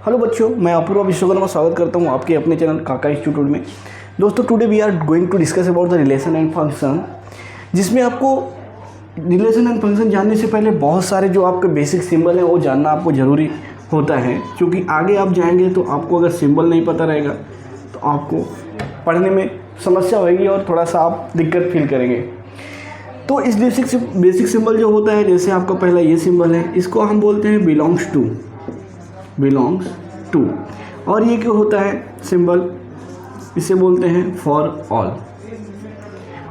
Hello बच्चों, मैं अपूर्वा विश्वकर्मा स्वागत करता हूं आपके अपने चैनल काका इंस्टीट्यूट में। दोस्तों, today we are going to discuss about the relation and function, जिसमें आपको रिलेशन एंड फंक्शन जानने से पहले बहुत सारे जो आपके बेसिक सिंबल हैं वो जानना आपको ज़रूरी होता है, क्योंकि आगे आप जाएंगे तो आपको अगर सिंबल नहीं पता रहेगा तो आपको पढ़ने में समस्या होगी और थोड़ा सा आप दिक्कत फील करेंगे। तो इस बेसिक सिंबल जो होता है, जैसे आपका पहला ये सिंबल है, इसको हम बोलते हैं बिलोंग्स टू। और ये क्या होता है सिंबल, इसे बोलते हैं फॉर ऑल।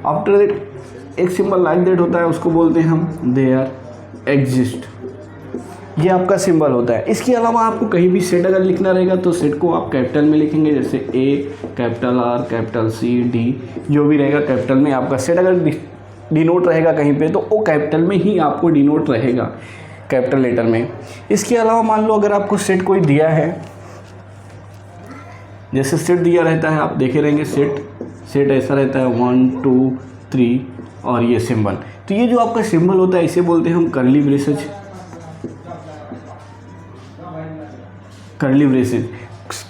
आफ्टर दैट एक सिंबल लाइक दैट होता है, उसको बोलते हैं हम देयर एग्जिस्ट। ये आपका सिंबल होता है। इसके अलावा आपको कहीं भी सेट अगर लिखना रहेगा तो सेट को आप कैपिटल में लिखेंगे, जैसे A, capital R, capital C, D, जो भी रहेगा कैपिटल में आपका सेट अगर डिनोट रहेगा कहीं पे तो वो कैपिटल में ही आपको डिनोट रहेगा, कैपिटल लेटर में। इसके अलावा मान लो अगर आपको सेट कोई दिया है, जैसे सेट दिया रहता है, आप देखे रहेंगे सेट ऐसा रहता है 1 2 3 और ये सिंबल। तो ये जो आपका सिंबल होता है इसे बोलते हैं हम कर्ली ब्रेसेज।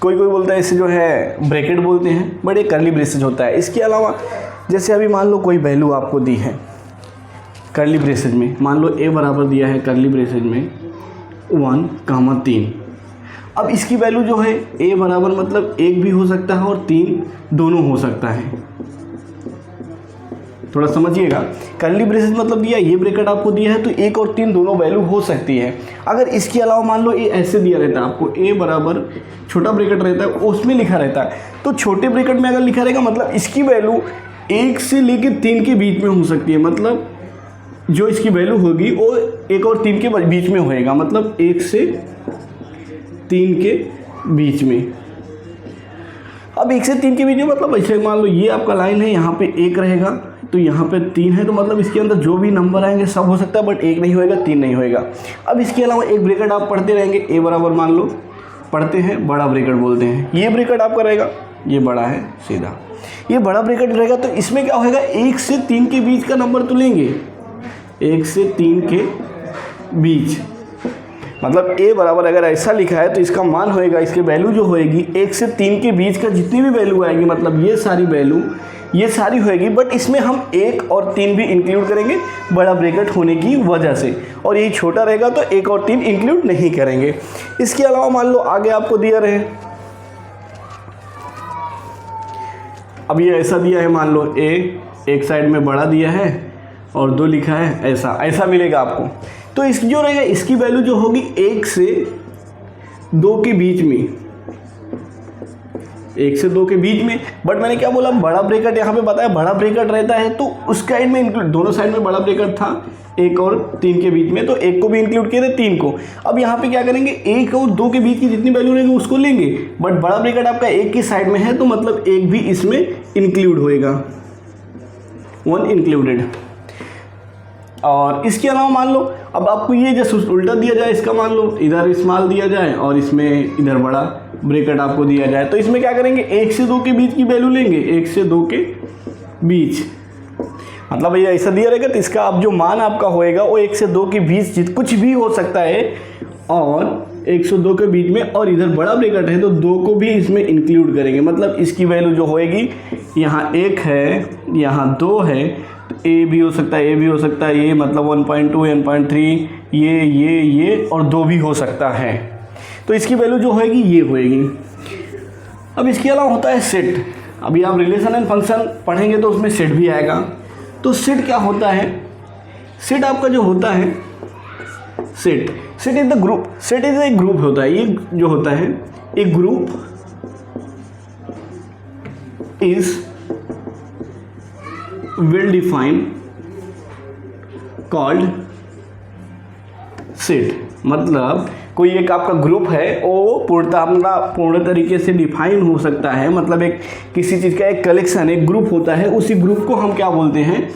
कोई बोलता है इसे जो है ब्रैकेट बोलते हैं, बट ये कर्ली ब्रेसेज होता है। इसके अलावा जैसे अभी मान लो कोई वैल्यू आपको दी है कर्ली ब्रेसेज में, मान लो ए बराबर दिया है कर्ली ब्रेसेज में 1,3। अब इसकी वैल्यू जो है ए बराबर मतलब 1 भी हो सकता है और 3 दोनों हो सकता है। थोड़ा समझिएगा, कर्ली ब्रेसेज मतलब दिया, ये ब्रैकेट आपको दिया है तो 1 और 3 दोनों वैल्यू हो सकती है। अगर इसके अलावा मान लो ए ऐसे दिया रहता है आपको, ए बराबर छोटा ब्रैकेट रहता है उसमें लिखा रहता है, तो छोटे ब्रैकेट में अगर लिखा रहेगा मतलब इसकी वैल्यू 1 से लेकर 3 के बीच में हो सकती है। मतलब जो इसकी वैल्यू होगी वो 1 और 3 के बीच में होएगा, मतलब 1 से 3 के बीच में। अब 1 से 3 के बीच में मतलब ऐसे मान लो ये आपका लाइन है, यहाँ पे 1 रहेगा तो यहाँ पे 3 है, तो मतलब इसके अंदर जो भी नंबर आएंगे सब हो सकता है, बट 1 नहीं होएगा, 3 नहीं होएगा। अब इसके अलावा एक ब्रैकेट आप पढ़ते रहेंगे, ए बराबर मान लो पढ़ते हैं बड़ा ब्रैकेट बोलते हैं, ये ब्रैकेट आपका रहेगा, ये बड़ा है सीधा, ये बड़ा ब्रैकेट रहेगा। तो इसमें क्या होगा, 1 से 3 के बीच का नंबर तो लेंगे, 1 से 3 के बीच, मतलब ए बराबर अगर ऐसा लिखा है तो इसका मान होएगा, इसकी वैल्यू जो होएगी 1 से 3 के बीच का जितनी भी वैल्यू आएगी, मतलब ये सारी वैल्यू ये सारी होएगी, बट इसमें हम 1 और 3 भी इंक्लूड करेंगे बड़ा ब्रैकेट होने की वजह से, और ये छोटा रहेगा तो 1 और 3 इंक्लूड नहीं करेंगे। इसके अलावा मान लो आगे आपको दिया रहे, अब ये ऐसा दिया है, मान लो ए एक साइड में बड़ा दिया है और 2 लिखा है, ऐसा मिलेगा आपको। तो इस जो रहेगा इसकी वैल्यू जो होगी 1 से 2 के बीच में, 1 से 2 के बीच में। बट मैंने क्या बोला, बड़ा ब्रैकेट यहाँ पे बताया, बड़ा ब्रैकेट रहता है तो उस साइड में इंक्लूड, दोनों साइड में बड़ा ब्रैकेट था 1 और 3 के बीच में, तो 1 को भी इंक्लूड किए थे, 3 को। अब यहाँ पे क्या करेंगे, 1 और 2 के बीच की जितनी वैल्यू रहेगी उसको लेंगे, बट बड़ा ब्रैकेट आपका 1 की साइड में है तो मतलब 1 भी इसमें इंक्लूड होएगा, 1 इंक्लूडेड। और इसके अलावा मान लो अब आपको ये जैसे उल्टा दिया जाए, इसका मान लो इधर स्मॉल दिया जाए और इसमें इधर बड़ा ब्रैकेट आपको दिया जाए, तो इसमें क्या करेंगे, 1 से 2 के बीच की वैल्यू लेंगे, 1 से 2 के बीच, मतलब ये ऐसा दिया रहेगा तो इसका अब जो मान आपका होएगा वो 1 से 2 के बीच कुछ भी हो सकता है, और 1 से 2 के बीच में, और इधर बड़ा ब्रैकेट है तो 2 को भी इसमें इंक्लूड करेंगे, मतलब इसकी वैल्यू जो होएगी, यहाँ 1 है, यहाँ 2 है, तो ए भी हो सकता है, ए भी हो सकता है, ये मतलब 1.2 1.3, ये और 2 भी हो सकता है, तो इसकी वैल्यू जो होएगी ये होएगी। अब इसके अलावा होता है सेट। अभी आप रिलेशन एंड फंक्शन पढ़ेंगे तो उसमें सेट भी आएगा। तो सेट क्या होता है, सेट आपका जो होता है, set is the group, set is a group होता है, ये जो होता है एक group is well defined called set. मतलब कोई एक आपका ग्रुप है वो पूर्ण तरीके से डिफाइन हो सकता है, मतलब एक किसी चीज़ का एक कलेक्शन, एक ग्रुप होता है, उसी ग्रुप को हम क्या बोलते हैं,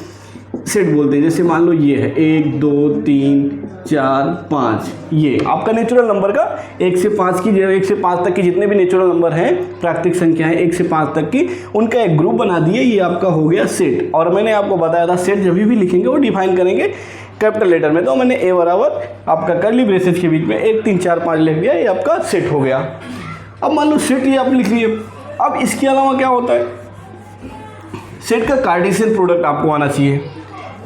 सेट बोलते हैं। जैसे मान लो ये है 1 2 3 4 5, ये आपका नेचुरल नंबर का 1 से 5 की, 1 से 5 तक की जितने भी नेचुरल नंबर हैं, प्राकृतिक संख्या है 1 से 5 तक की, उनका एक ग्रुप बना दिए, ये आपका हो गया सेट। और मैंने आपको बताया था सेट जब भी लिखेंगे वो डिफाइन करेंगे कैपिटल लेटर में, तो मैंने ए बराबर आपका कर्ली ब्रेसेस के बीच में 1 3 4 5 लिख दिया, ये आपका सेट हो गया। अब मान लो सेट ये आप लिख लिए। अब इसके अलावा क्या होता है, सेट का कार्टेशियन प्रोडक्ट आपको आना चाहिए,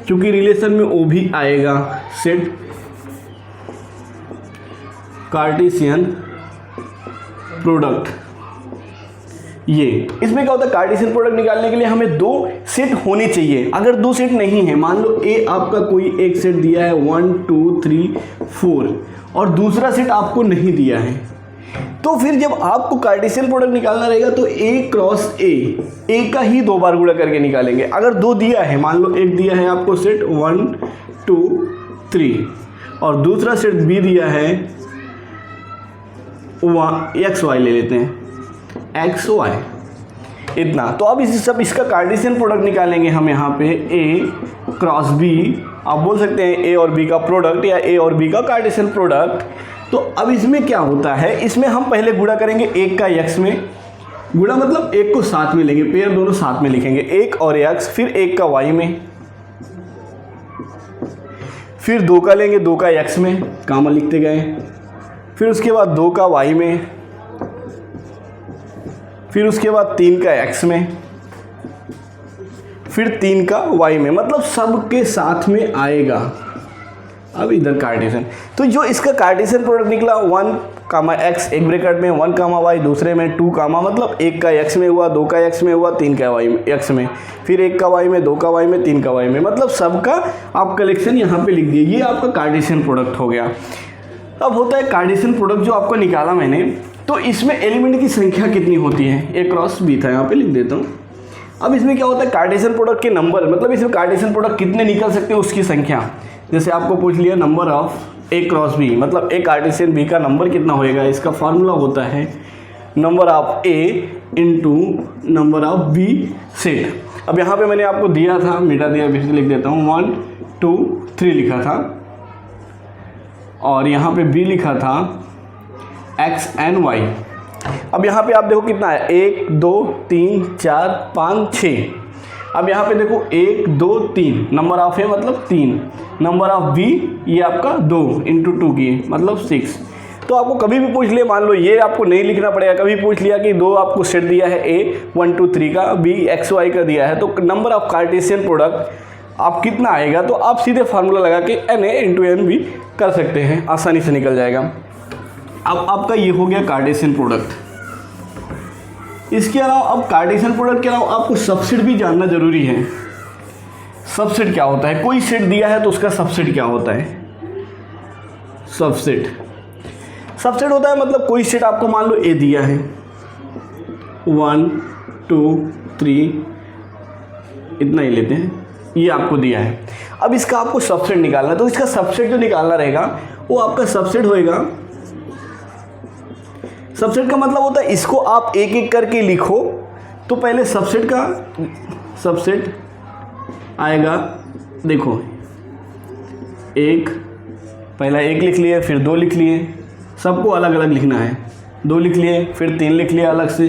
क्योंकि रिलेशन में वो भी आएगा। सेट कार्टेशियन प्रोडक्ट, ये इसमें क्या होता है, कार्टेशियन प्रोडक्ट निकालने के लिए हमें 2 सेट होने चाहिए। अगर 2 सेट नहीं है, मान लो ए आपका कोई एक सेट दिया है 1 2 3 4 और दूसरा सेट आपको नहीं दिया है, तो फिर जब आपको कार्टेशियन प्रोडक्ट निकालना रहेगा तो ए क्रॉस ए का ही 2 बार गुणा करके निकालेंगे। अगर 2 दिया है, मान लो एक दिया है आपको सेट 1 2 3 और दूसरा सेट बी दिया है एक्स वाई, ले लेते हैं एक्स वाई इतना। तो अब इसका कार्टेशियन प्रोडक्ट निकालेंगे हम यहाँ पे ए क्रॉस बी, आप बोल सकते हैं ए और बी का प्रोडक्ट या ए और बी का कार्टेशियन प्रोडक्ट। तो अब इसमें क्या होता है, इसमें हम पहले गुणा करेंगे एक का एक्स में, गुणा मतलब एक को साथ में लेंगे, पेयर दोनों साथ में लिखेंगे, एक और एक्स, फिर एक का वाई में, फिर 2 का लेंगे 2 का एक्स में, कामा लिखते गए, फिर उसके बाद 2 का वाई में, फिर उसके बाद 3 का एक्स में, फिर 3 का वाई में, मतलब सब के साथ में आएगा। अब इधर कार्टेशियन, तो जो इसका कार्टेशियन प्रोडक्ट निकला 1 कामा एक्स एक ब्रैकेट में, 1 कामा वाई दूसरे में, 2 कामा मतलब 1 का एक्स में हुआ, 2 का एक्स में हुआ, 3 का वाई एक्स में, फिर 1 का वाई में, 2 का वाई में, 3 का वाई में, मतलब सबका आप कलेक्शन यहाँ पे लिख दिए। ये आपका कार्टेशियन प्रोडक्ट हो गया। अब होता है कार्टेशियन प्रोडक्ट जो आपको निकाला मैंने, तो इसमें एलिमेंट की संख्या कितनी होती है, ए क्रॉस बी था, यहाँ पे लिख देता हूँ। अब इसमें क्या होता है, कार्टेशियन प्रोडक्ट के नंबर, मतलब इसमें कार्टेशियन प्रोडक्ट कितने निकल सकते हैं उसकी संख्या। जैसे आपको पूछ लिया number of A cross B, मतलब ए कार्टेशियन बी का नंबर कितना होएगा, इसका फॉर्मूला होता है number of A into number of B set. अब यहाँ पे मैंने आपको दिया था, मिटा दिया, फिर से लिख देता हूँ, 1 2 3 लिखा था और यहाँ पे बी लिखा था एक्स एंड वाई। अब यहाँ पे आप देखो कितना है, 1 2 3 4 5 6। अब यहाँ पे देखो 1 2 3 नंबर ऑफ है मतलब 3, नंबर ऑफ बी ये आपका 2 इंटू 2 की मतलब 6। तो आपको कभी भी पूछ लिया, मान लो ये आपको नहीं लिखना पड़ेगा, कभी पूछ लिया कि 2 आपको सेट दिया है, ए 1 2 3 का, बी एक्स वाई का दिया है, तो नंबर ऑफ कार्टेशियन प्रोडक्ट आप कितना आएगा, तो आप सीधे फार्मूला लगा के एन ए इंटू एन भी कर सकते हैं, आसानी से निकल जाएगा। अब आपका ये हो गया कार्टेशियन प्रोडक्ट। इसके अलावा अब कार्टेशियन प्रोडक्ट के अलावा आपको सबसेट भी जानना जरूरी है। सबसेट क्या होता है, कोई सेट दिया है तो उसका सबसेट क्या होता है। सबसेट होता है मतलब कोई सेट आपको मान लो ए दिया है 1 2 3 इतना ही लेते हैं, ये आपको दिया है। अब इसका आपको सबसेट निकालना है, तो इसका सबसेट जो निकालना रहेगा वो आपका सबसेट होएगा। सबसेट का मतलब होता है इसको आप एक एक करके लिखो, तो पहले सबसेट आएगा, देखो एक, पहला 1 लिख लिए, फिर 2 लिख लिए, सबको अलग अलग लिखना है, 2 लिख लिए, फिर 3 लिख लिए अलग से,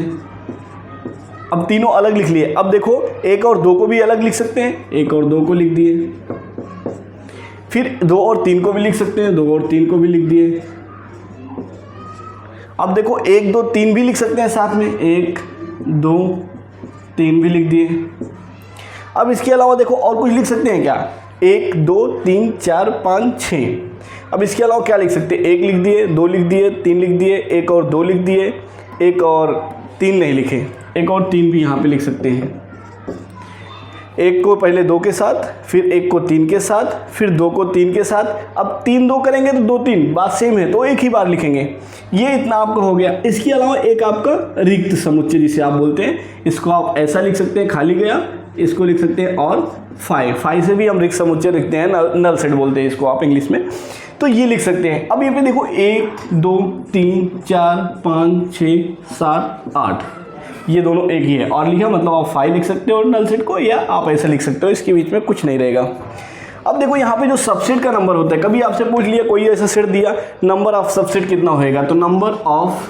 अब तीनों अलग लिख लिए। अब देखो 1 और 2 को भी अलग लिख सकते हैं, 1 और 2 को लिख दिए, फिर 2 और 3 को भी लिख सकते हैं, 2 और 3 को भी लिख दिए। अब देखो 1 2 3 भी लिख सकते हैं साथ में, 1 2 3 भी लिख दिए। अब इसके अलावा देखो और कुछ लिख सकते हैं क्या, 1 2 3 4 5 6। अब इसके अलावा क्या लिख सकते हैं, 1 लिख दिए, 2 लिख दिए, 3 लिख दिए, 1 और 2 लिख दिए, 1 और 3 नहीं लिखे, 1 और 3 भी यहाँ पे लिख सकते हैं। 1 को पहले 2 के साथ, फिर 1 को 3 के साथ, फिर 2 को 3 के साथ। अब 3 2 करेंगे तो 2 3 बात सेम है, तो एक ही बार लिखेंगे। ये इतना आपका हो गया। इसके अलावा एक आपका रिक्त समुच्चय जिसे आप बोलते हैं, इसको आप ऐसा लिख सकते हैं, खाली गया, इसको लिख सकते हैं और 5 से भी हम रिक्त समुच्चय लिखते हैं, नल सेट बोलते हैं इसको आप इंग्लिश में, तो ये लिख सकते हैं। अब ये पे देखो 1 2 3 4 5 6 7 8, ये दोनों एक ही है, और लिखा मतलब आप 5 लिख सकते हो नल सेट को, या आप ऐसा लिख सकते हो, इसके बीच में कुछ नहीं रहेगा। अब देखो यहाँ पे जो सबसेट का नंबर होता है, कभी आपसे पूछ लिया कोई ऐसा सेट दिया, नंबर ऑफ सबसेट कितना होएगा, तो number of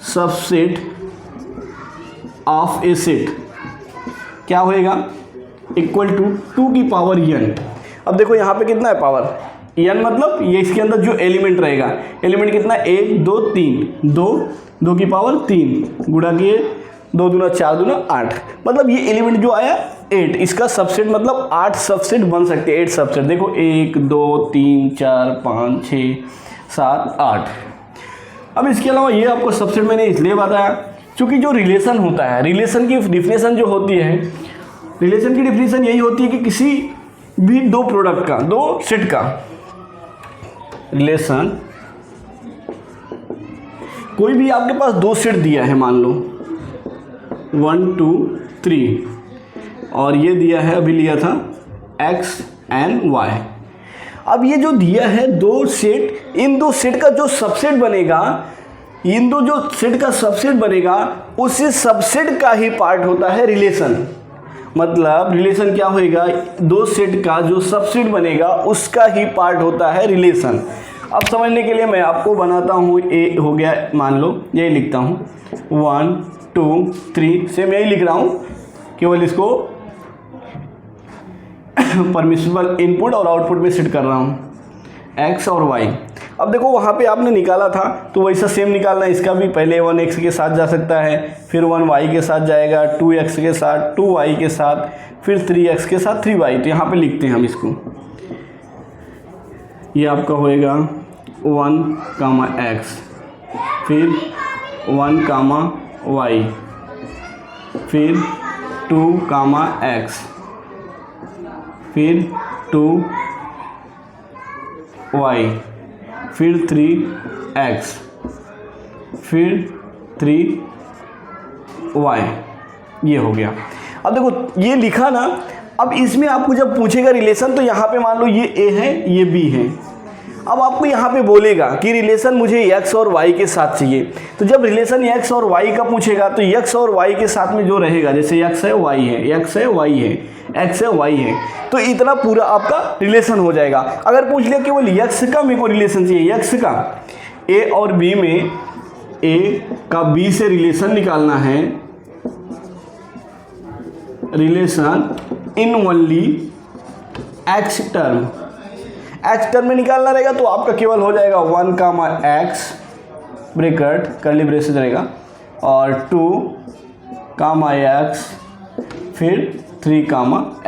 subset of A set क्या होएगा, इक्वल टू 2 की पावर n। अब देखो यहाँ पे कितना है पावर, n मतलब ये इसके अंदर जो एलिमेंट रहेगा, एलिमेंट कितना, 1 2 3, 2 की पावर 3 गुणा किए 2 दूना 4 दूना 8, मतलब ये एलिमेंट जो आया 8, इसका सबसेट मतलब 8 सबसेट बन सकते हैं, 8 सबसेट। देखो 1 2 3 4 5 6 7 8। अब इसके अलावा ये आपको सबसेट मैंने इसलिए बताया क्योंकि जो रिलेशन होता है, रिलेशन की डिफिनेशन जो होती है, रिलेशन की डिफिनेशन यही होती है कि किसी भी दो प्रोडक्ट का, दो सेट का रिलेशन, कोई भी आपके पास दो सेट दिया है, मान लो 1 2 3, और ये दिया है, अभी लिया था x and y। अब ये जो दिया है दो सेट, इन दो सेट का जो सबसेट बनेगा, इन दो जो सेट का सबसेट बनेगा, उसी सबसेट का ही पार्ट होता है रिलेशन। मतलब रिलेशन क्या होएगा, दो सेट का जो सबसेट बनेगा उसका ही पार्ट होता है रिलेशन। अब समझने के लिए मैं आपको बनाता हूँ, ए हो गया, मान लो यही लिखता हूँ 1 2 3, सेम यही लिख रहा हूँ, केवल इसको परमिसिबल इनपुट और आउटपुट में सेट कर रहा हूँ, x और y। अब देखो वहाँ पे आपने निकाला था तो वैसा सेम निकालना है, इसका भी पहले 1x के साथ जा सकता है, फिर 1y के साथ जाएगा, 2x के साथ, 2y के साथ, फिर 3x के साथ 3y। तो यहाँ पे लिखते हैं हम इसको, ये आपका होएगा 1, x, फिर 1, y, फिर 2, x, फिर 2y, फिर 3x, फिर 3y, ये हो गया। अब देखो ये लिखा ना, अब इसमें आपको जब पूछेगा रिलेशन, तो यहाँ पे मान लो ये a है, ये b है। अब आपको यहाँ पे बोलेगा कि रिलेशन मुझे x और y के साथ चाहिए, तो जब रिलेशन x और y का पूछेगा तो x और y के साथ में जो रहेगा, जैसे x है y है, x है y है, x है y है, तो इतना पूरा आपका रिलेशन हो जाएगा। अगर पूछ लिया केवल x का मेरे को रिलेशन चाहिए, x का, a और b में a का b से रिलेशन निकालना है, relation in only x term, x term में निकालना रहेगा तो आपका केवल हो जाएगा 1, x ब्रैकेट कर्ली ब्रेसेस रहेगा, और 2, x, फिर 3,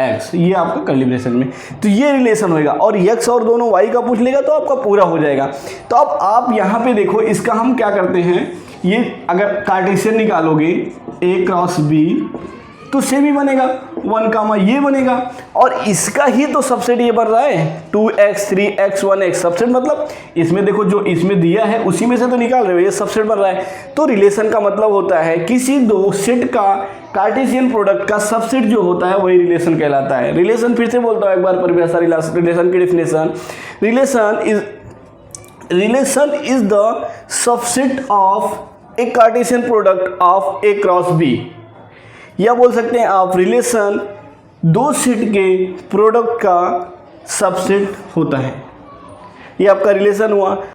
x, ये आपका कर्ली ब्रेसेस में। तो ये रिलेशन होएगा, और x और दोनों y का पूछ लेगा तो आपका पूरा हो जाएगा। तो अब आप यहाँ पे देखो, इसका हम क्या करते हैं, ये अगर कार्टेशियन निकालोगे a क्रॉस b तो सेम ही बनेगा, 1, ये बनेगा, और इसका ही तो सबसेट ये बन रहा है 2x 3x 1x। सबसेट मतलब इसमें देखो जो इसमें दिया है उसी में से तो निकाल रहे हो, ये सबसेट बन रहा है। तो रिलेशन का मतलब होता है किसी दो सेट का कार्टेशियन प्रोडक्ट का सबसेट जो होता है वही रिलेशन कहलाता है। रिलेशन फिर से बोलता हूँ एक बार परिभाषा, रिलेशन की definition, relation is the subset of A Cartesian product of A cross B, या बोल सकते हैं आप रिलेशन दो सेट के प्रोडक्ट का सबसेट होता है। ये आपका रिलेशन हुआ।